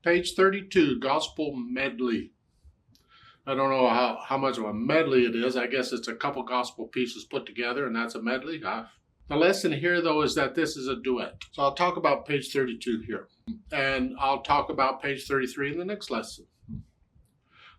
Page 32, Gospel Medley. I don't know how much of a medley it is. I guess it's a couple gospel pieces put together, and that's a medley. The lesson here, though, is that this is a duet. So I'll talk about page 32 here, and I'll talk about page 33 in the next lesson.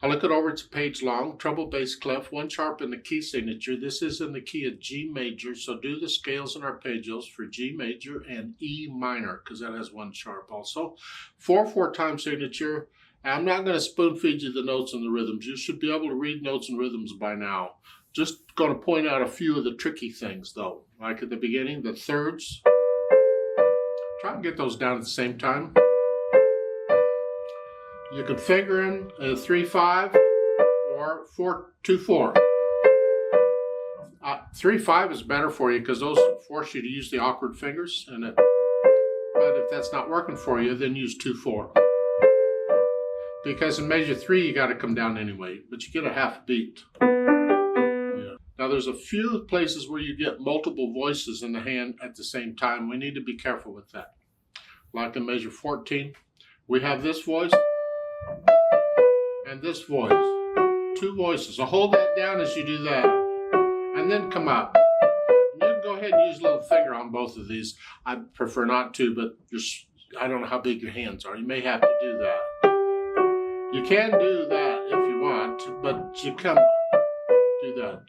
I'll look it over. It's a page long, treble bass clef, 1 sharp in the key signature. This is in the key of G major, so do the scales and arpeggios for G major and E minor, because that has 1 sharp also. 4/4 time signature. I'm not going to spoon feed you the notes and the rhythms. You should be able to read notes and rhythms by now. Just going to point out a few of the tricky things, though. Like at the beginning, the thirds. Try and get those down at the same time. You can finger in 3/5 or 4/2/4. 3/5 is better for you because those force you to use the awkward fingers. But if that's not working for you, then use 2/4. Because in measure 3, you got to come down anyway, but you get a half beat. Yeah. Now, there's a few places where you get multiple voices in the hand at the same time. We need to be careful with that. Like in measure 14, we have this voice and this voice. 2 voices. So hold that down as you do that, and then come up. And you can go ahead and use a little finger on both of these. I prefer not to, but I don't know how big your hands are. You may have to do that. You can do that if you want, but you come do that.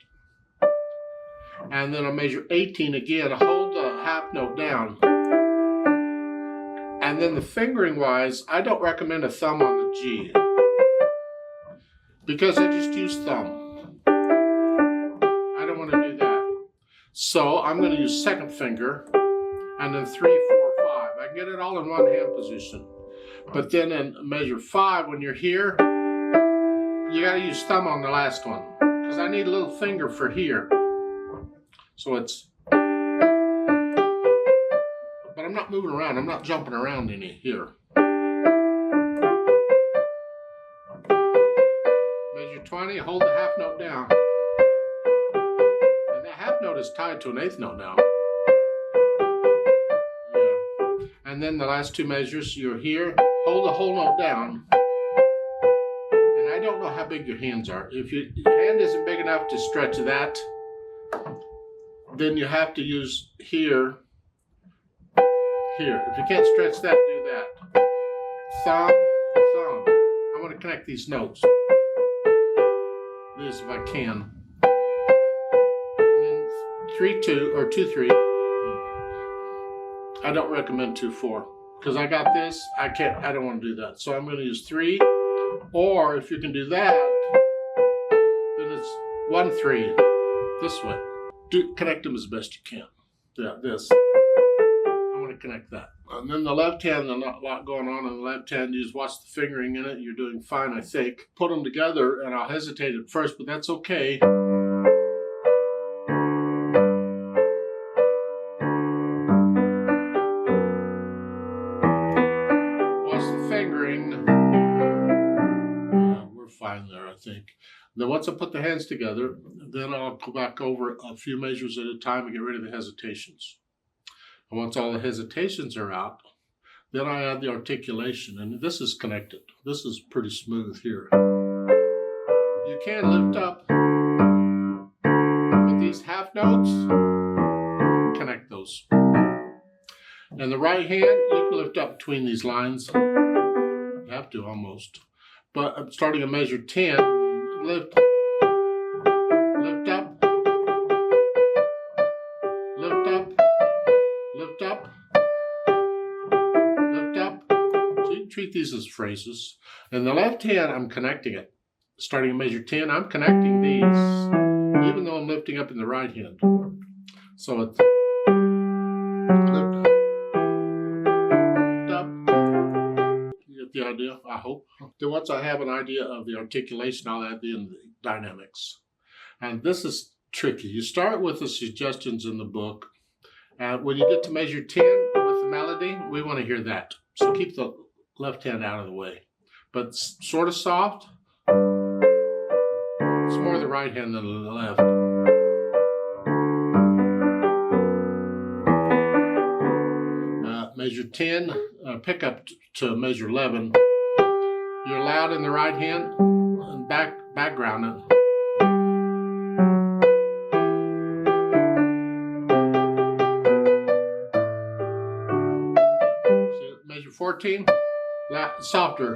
And then on measure 18 again, hold the half note down. And then the fingering wise, I don't recommend a thumb on the G, because I just use thumb. I don't want to do that. So I'm going to use second finger, and then 3, 4, 5. I get it all in one hand position. But then in measure 5, when you're here, you got to use thumb on the last one, because I need a little finger for here. So it's, but I'm not moving around. I'm not jumping around any here. Measure 20, hold the half note down. And that half note is tied to an 1/8 note now. Yeah. And then the last 2 measures, you're here. Hold the whole note down, and I don't know how big your hands are. If your hand isn't big enough to stretch that, then you have to use here. If you can't stretch that, do that. Thumb, thumb. I want to connect these notes. This if I can. And then 3/2 or 2/3. I don't recommend 2/4. Because I got this, I don't want to do that. So I'm going to use 3, or if you can do that, then it's 1/3, this way. Connect them as best you can. Yeah, this. I want to connect that. And then the left hand, there's not a lot going on the left hand. You just watch the fingering in it. You're doing fine, I think. Put them together, and I'll hesitate at first, but that's okay. I think. Then once I put the hands together, then I'll go back over a few measures at a time and get rid of the hesitations. And once all the hesitations are out, then I add the articulation, and this is connected. This is pretty smooth here. You can lift up, but these half notes, connect those. And the right hand, you can lift up between these lines. You have to almost. But I'm starting at measure 10, lift up, lift up, lift up, lift up, lift up. So you can treat these as phrases. And the left hand, I'm connecting it. Starting at measure 10, I'm connecting these, even though I'm lifting up in the right hand. So it's lift up. The idea, I hope. Then once I have an idea of the articulation, I'll add in the dynamics. And this is tricky. You start with the suggestions in the book, and when you get to measure 10 with the melody, we want to hear that. So keep the left hand out of the way. But sort of soft. It's more the right hand than the left. Measure 10, pick up to measure 11. You're loud in the right hand and background. See, measure 14, softer.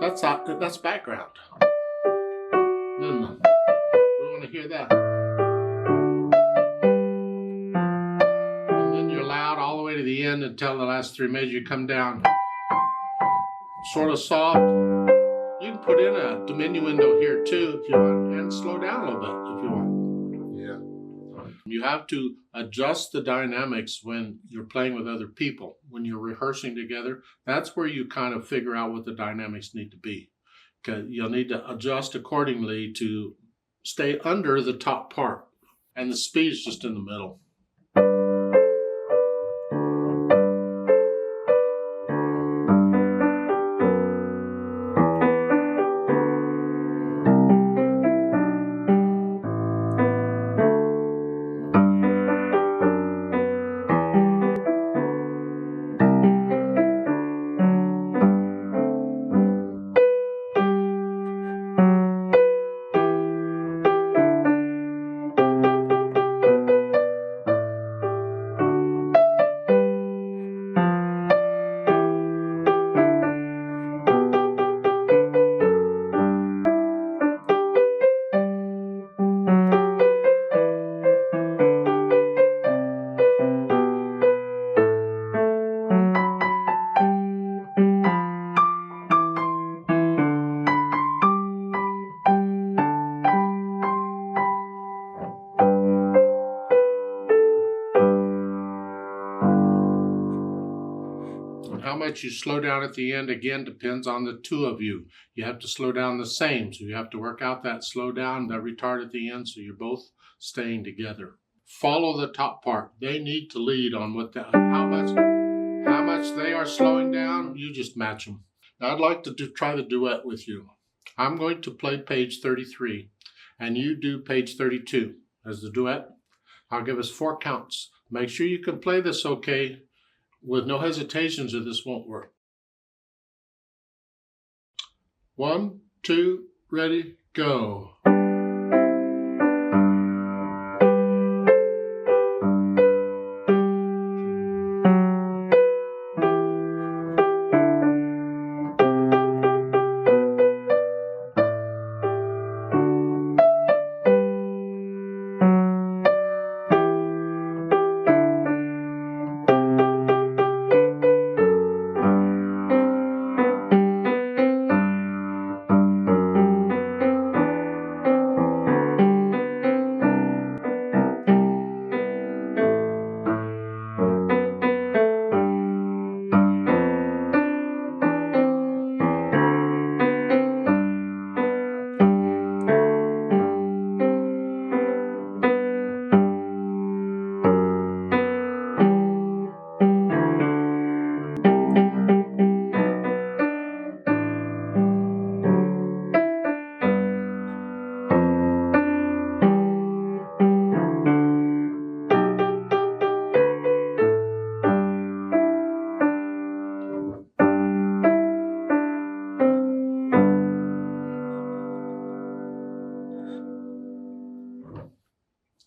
That's background. No. We want to hear that. And then you're loud all the way to the end until the last 3 measures. You come down sort of soft. You can put in a diminuendo here too if you want, and slow down a little bit if you want. Yeah. You have to adjust the dynamics when you're playing with other people. When you're rehearsing together, that's where you kind of figure out what the dynamics need to be. Okay, you'll need to adjust accordingly to stay under the top part, and the speed's just in the middle. How much you slow down at the end, again, depends on the two of you. You have to slow down the same, so you have to work out that slow down, that retard at the end, so you're both staying together. Follow the top part. They need to lead on how much they are slowing down. You just match them. Now, I'd like to try the duet with you. I'm going to play page 33, and you do page 32 as the duet. I'll give us 4 counts. Make sure you can play this okay, with no hesitations, or this won't work. 1, 2, ready, go.